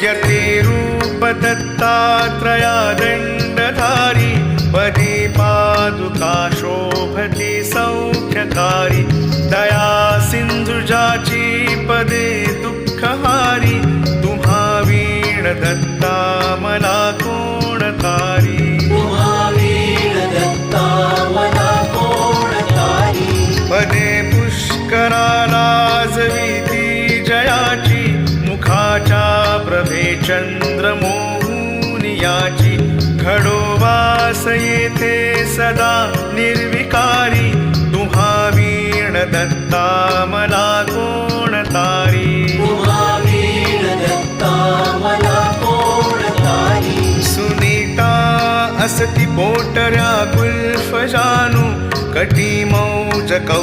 यतिरूप दत्तात्रया दण्डधारी पदी पादुका शोभती सौख्यकारी दया सिंधुजाची पदे दुःखहारी तुम्हा वीण दत्ता मला कोण तारी पदे पुष्कराला जविती जयाची मुखाच्या प्रभे चंद्रमोहुनियाची घडो वास येथे सदा निर्विकारी तुम्हा वीण दत्ता मला कोण तारी सुनीता असती पोटऱ्या कुल्फ जानू कटी मौज कौ